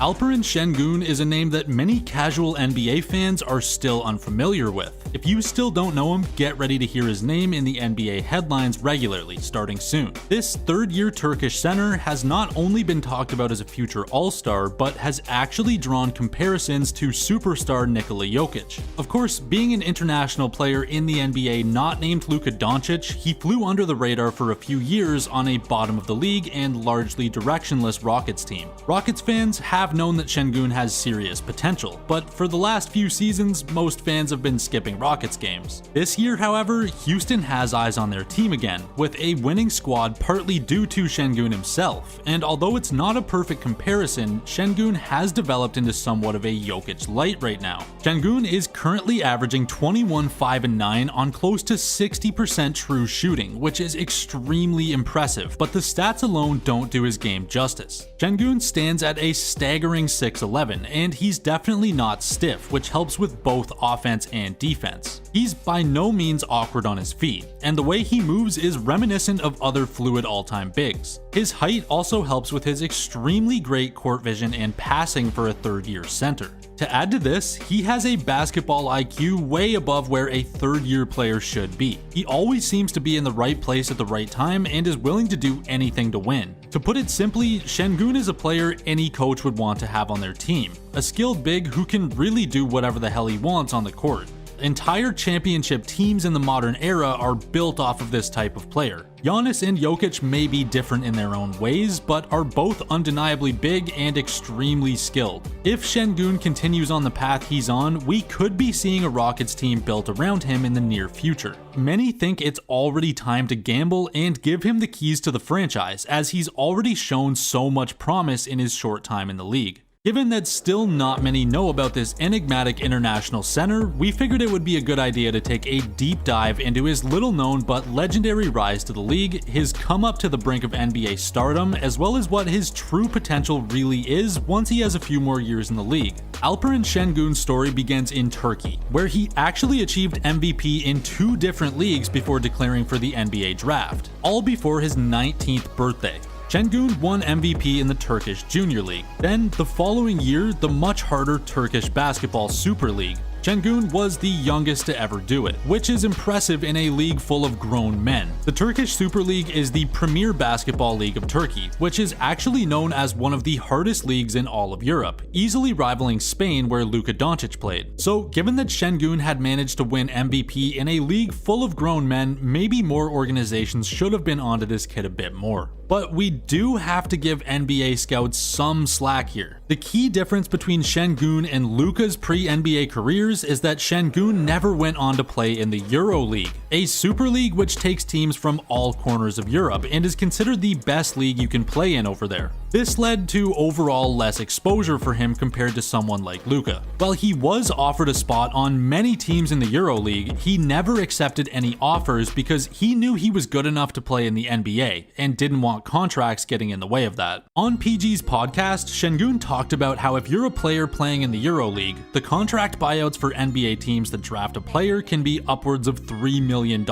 Alperen Sengun is a name that many casual NBA fans are still unfamiliar with. If you still don't know him, get ready to hear his name in the NBA headlines regularly, starting soon. This third-year Turkish center has not only been talked about as a future all-star, but has actually drawn comparisons to superstar Nikola Jokic. Of course, being an international player in the NBA not named Luka Doncic, he flew under the radar for a few years on a bottom-of-the-league and largely directionless Rockets team. Rockets fans have known that Sengun has serious potential, but for the last few seasons, most fans have been skipping Rockets games. This year, however, Houston has eyes on their team again, with a winning squad partly due to Sengun himself, and although it's not a perfect comparison, Sengun has developed into somewhat of a Jokic light right now. Sengun is currently averaging 21, 5, and 9 on close to 60% true shooting, which is extremely impressive, but the stats alone don't do his game justice. Sengun stands at a staggering 6'11", and he's definitely not stiff, which helps with both offense and defense. He's by no means awkward on his feet, and the way he moves is reminiscent of other fluid all-time bigs. His height also helps with his extremely great court vision and passing for a third-year center. To add to this, he has a basketball IQ way above where a third-year player should be. He always seems to be in the right place at the right time and is willing to do anything to win. To put it simply, Sengun is a player any coach would want to have on their team, a skilled big who can really do whatever the hell he wants on the court. Entire championship teams in the modern era are built off of this type of player. Giannis and Jokic may be different in their own ways, but are both undeniably big and extremely skilled. If Sengun continues on the path he's on, we could be seeing a Rockets team built around him in the near future. Many think it's already time to gamble and give him the keys to the franchise, as he's already shown so much promise in his short time in the league. Given that still not many know about this enigmatic international center, we figured it would be a good idea to take a deep dive into his little known but legendary rise to the league, his come up to the brink of NBA stardom, as well as what his true potential really is once he has a few more years in the league. Alperen Sengun's story begins in Turkey, where he actually achieved MVP in 2 different leagues before declaring for the NBA draft, all before his 19th birthday. Sengun won MVP in the Turkish Junior League. Then, the following year, the much harder Turkish Basketball Super League. Sengun was the youngest to ever do it, which is impressive in a league full of grown men. The Turkish Super League is the premier basketball league of Turkey, which is actually known as one of the hardest leagues in all of Europe, easily rivaling Spain where Luka Doncic played. So given that Sengun had managed to win MVP in a league full of grown men, maybe more organizations should have been onto this kid a bit more. But we do have to give NBA scouts some slack here. The key difference between Sengun and Luka's pre-NBA careers is that Sengun never went on to play in the Euro League, a super league which takes teams from all corners of Europe and is considered the best league you can play in over there. This led to overall less exposure for him compared to someone like Luka. While he was offered a spot on many teams in the Euro League, he never accepted any offers because he knew he was good enough to play in the NBA and didn't want contracts getting in the way of that. On PG's podcast, Sengun talked about how if you're a player playing in the Euro League, the contract buyouts for NBA teams that draft a player can be upwards of $3 million.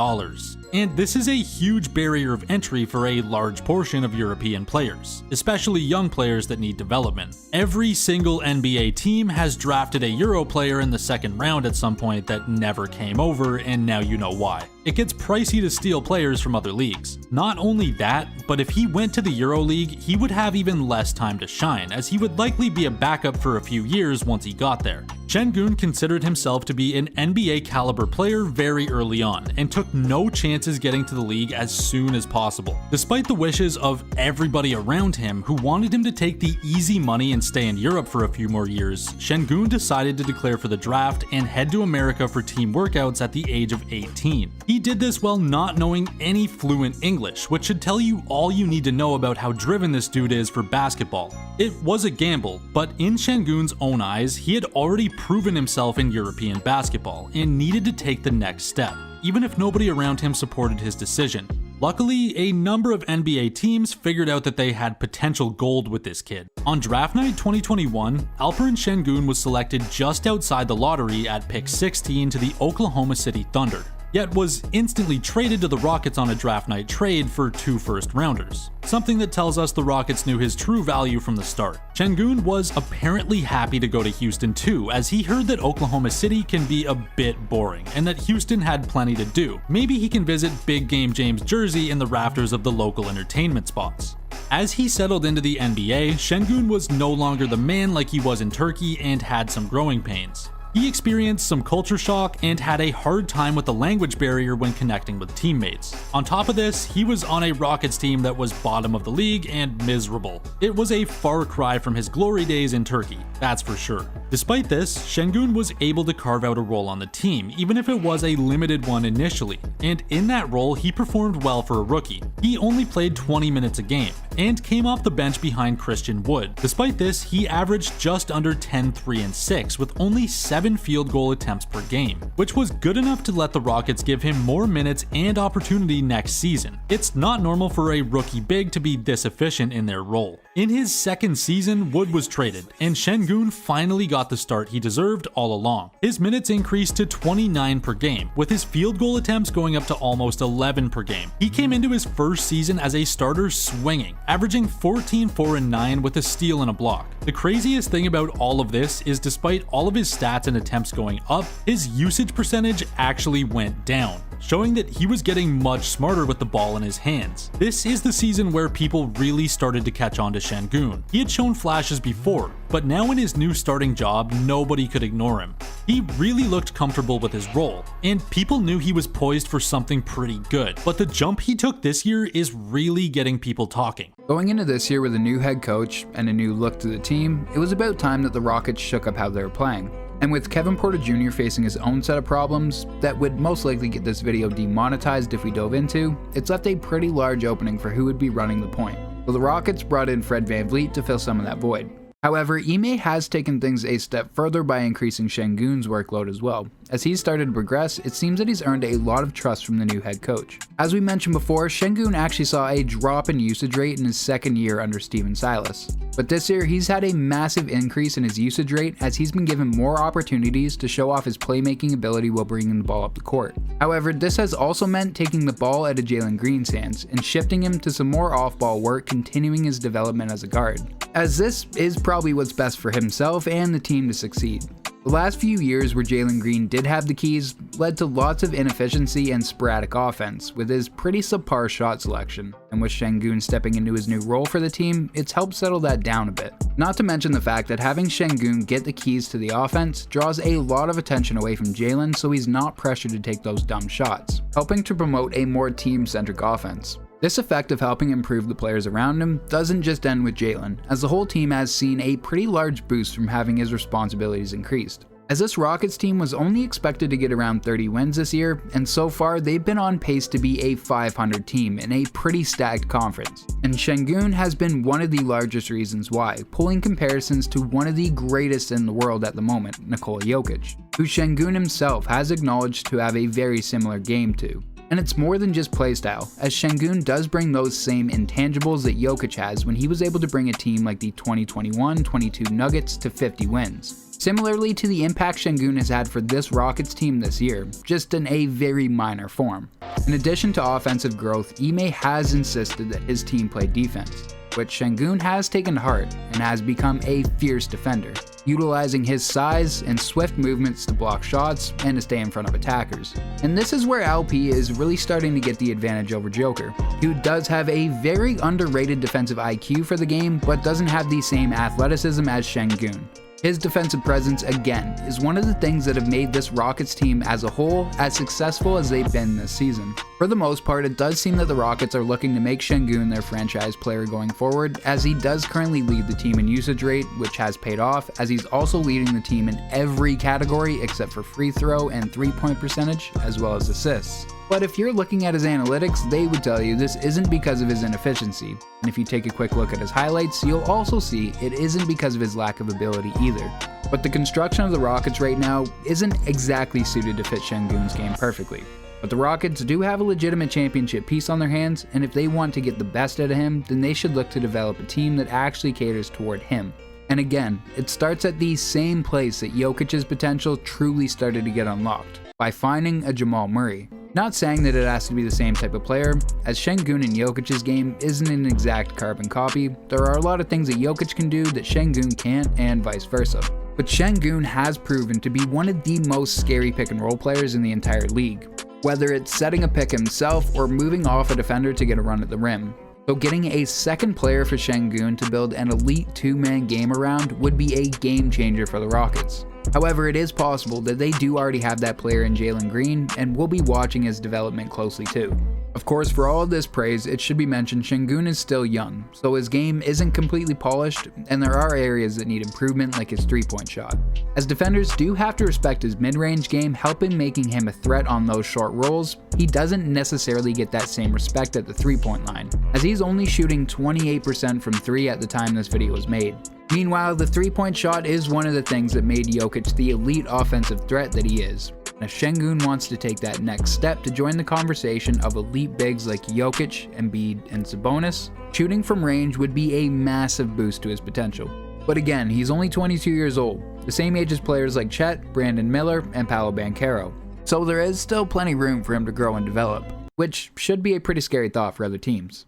And this is a huge barrier of entry for a large portion of European players, especially young players that need development. Every single NBA team has drafted a Euro player in the second round at some point that never came over, and now you know why. It gets pricey to steal players from other leagues. Not only that, but if he went to the Euro League, he would have even less time to shine, as he would likely be a backup for a few years once he got there. Sengun considered himself to be an NBA caliber player very early on, and took no chances getting to the league as soon as possible. Despite the wishes of everybody around him who wanted him to take the easy money and stay in Europe for a few more years, Sengun decided to declare for the draft and head to America for team workouts at the age of 18. He did this while not knowing any fluent English, which should tell you all you need to know about how driven this dude is for basketball. It was a gamble, but in Sengun's own eyes, he had already proven himself in European basketball and needed to take the next step, even if nobody around him supported his decision. Luckily, a number of NBA teams figured out that they had potential gold with this kid. On draft night 2021, Alperen Sengun was selected just outside the lottery at pick 16 to the Oklahoma City Thunder. yet was instantly traded to the Rockets on a draft night trade for 2 first-rounders. Something that tells us the Rockets knew his true value from the start. Sengun was apparently happy to go to Houston too, as he heard that Oklahoma City can be a bit boring, and that Houston had plenty to do. Maybe he can visit Big Game James Jersey in the rafters of the local entertainment spots. As he settled into the NBA, Sengun was no longer the man like he was in Turkey and had some growing pains. He experienced some culture shock and had a hard time with the language barrier when connecting with teammates. On top of this, he was on a Rockets team that was bottom of the league and miserable. It was a far cry from his glory days in Turkey, that's for sure. Despite this, Sengun was able to carve out a role on the team, even if it was a limited one initially, and in that role he performed well for a rookie. He only played 20 minutes a game, and came off the bench behind Christian Wood. Despite this, he averaged just under 10 3 and 6 with only 7 field goal attempts per game, which was good enough to let the Rockets give him more minutes and opportunity next season. It's not normal for a rookie big to be this efficient in their role. In his second season, Wood was traded, and Sengun finally got the start he deserved all along. His minutes increased to 29 per game, with his field goal attempts going up to almost 11 per game. He came into his first season as a starter swinging, averaging 14, 4, and 9 with a steal and a block. The craziest thing about all of this is despite all of his stats and attempts going up, his usage percentage actually went down, showing that he was getting much smarter with the ball in his hands. This is the season where people really started to catch on to Sengun. He had shown flashes before, but now in his new starting job, nobody could ignore him. He really looked comfortable with his role, and people knew he was poised for something pretty good. But the jump he took this year is really getting people talking. Going into this year with a new head coach and a new look to the team, it was about time that the Rockets shook up how they were playing. And with Kevin Porter Jr. facing his own set of problems that would most likely get this video demonetized if we dove into, it's left a pretty large opening for who would be running the point. So the Rockets brought in Fred VanVleet to fill some of that void. However, Ime has taken things a step further by increasing Sengun's workload as well. As he's started to progress, it seems that he's earned a lot of trust from the new head coach. As we mentioned before, Sengun actually saw a drop in usage rate in his second year under Stephen Silas. But this year, he's had a massive increase in his usage rate as he's been given more opportunities to show off his playmaking ability while bringing the ball up the court. However, this has also meant taking the ball out of Jalen Green's hands and shifting him to some more off-ball work, continuing his development as a guard, as this is probably what's best for himself and the team to succeed. The last few years where Jalen Green did have the keys led to lots of inefficiency and sporadic offense with his pretty subpar shot selection, and with Sengun stepping into his new role for the team, it's helped settle that down a bit. Not to mention the fact that having Sengun get the keys to the offense draws a lot of attention away from Jalen, so he's not pressured to take those dumb shots, helping to promote a more team-centric offense. This effect of helping improve the players around him doesn't just end with Jalen, as the whole team has seen a pretty large boost from having his responsibilities increased. As this Rockets team was only expected to get around 30 wins this year, and so far they've been on pace to be a 500 team in a pretty stacked conference. And Sengun has been one of the largest reasons why, pulling comparisons to one of the greatest in the world at the moment, Nikola Jokic, who Sengun himself has acknowledged to have a very similar game to. And it's more than just playstyle, as Sengun does bring those same intangibles that Jokic has when he was able to bring a team like the 2021-22 Nuggets to 50 wins. Similarly to the impact Sengun has had for this Rockets team this year, just in a very minor form. In addition to offensive growth, Ime has insisted that his team play defense, which Sengun has taken to heart and has become a fierce defender, utilizing his size and swift movements to block shots and to stay in front of attackers. And this is where LP is really starting to get the advantage over Joker, who does have a very underrated defensive IQ for the game, but doesn't have the same athleticism as Sengun. His defensive presence, again, is one of the things that have made this Rockets team as a whole as successful as they've been this season. For the most part, it does seem that the Rockets are looking to make Sengun their franchise player going forward, as he does currently lead the team in usage rate, which has paid off, as he's also leading the team in every category except for free throw and three-point percentage, as well as assists. But if you're looking at his analytics, they would tell you this isn't because of his inefficiency. And if you take a quick look at his highlights, you'll also see it isn't because of his lack of ability either. But the construction of the Rockets right now isn't exactly suited to fit Sengun's game perfectly. But the Rockets do have a legitimate championship piece on their hands, and if they want to get the best out of him, then they should look to develop a team that actually caters toward him. And again, it starts at the same place that Jokic's potential truly started to get unlocked, by finding a Jamal Murray. Not saying that it has to be the same type of player, as Sengun and Jokic's game isn't an exact carbon copy. There are a lot of things that Jokic can do that Sengun can't, and vice versa. But Sengun has proven to be one of the most scary pick and roll players in the entire league, whether it's setting a pick himself or moving off a defender to get a run at the rim. So getting a second player for Sengun to build an elite two-man game around would be a game changer for the Rockets. However, it is possible that they do already have that player in Jalen Green, and we'll be watching his development closely too. Of course, for all of this praise, it should be mentioned Sengun is still young, so his game isn't completely polished, and there are areas that need improvement like his three-point shot. As defenders do have to respect his mid-range game, helping making him a threat on those short rolls, he doesn't necessarily get that same respect at the three-point line, as he's only shooting 28% from 3 at the time this video was made. Meanwhile, the three-point shot is one of the things that made Jokic the elite offensive threat that he is. And if Sengun wants to take that next step to join the conversation of elite bigs like Jokic, Embiid, and Sabonis, shooting from range would be a massive boost to his potential. But again, he's only 22 years old, the same age as players like Chet, Brandon Miller, and Paolo Banchero. So there is still plenty room for him to grow and develop, which should be a pretty scary thought for other teams.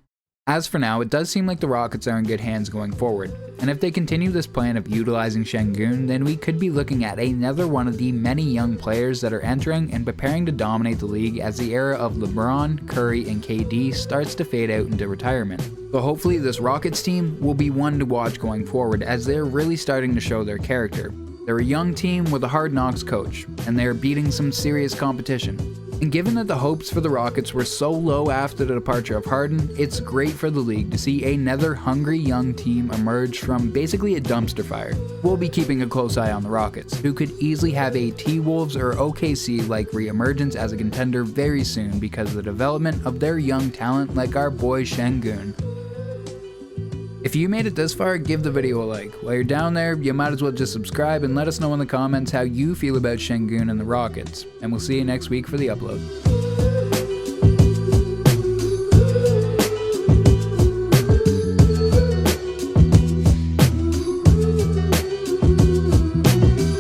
As for now, it does seem like the Rockets are in good hands going forward, and if they continue this plan of utilizing Sengun, then we could be looking at another one of the many young players that are entering and preparing to dominate the league as the era of LeBron, Curry, and KD starts to fade out into retirement. So hopefully this Rockets team will be one to watch going forward, as they're really starting to show their character. They're a young team with a hard knocks coach, and they're beating some serious competition. And given that the hopes for the Rockets were so low after the departure of Harden, it's great for the league to see another hungry young team emerge from basically a dumpster fire. We'll be keeping a close eye on the Rockets, who could easily have a T-Wolves or OKC-like re-emergence as a contender very soon because of the development of their young talent like our boy Sengun. If you made it this far, give the video a like. While you're down there, you might as well just subscribe and let us know in the comments how you feel about Sengun and the Rockets. And we'll see you next week for the upload.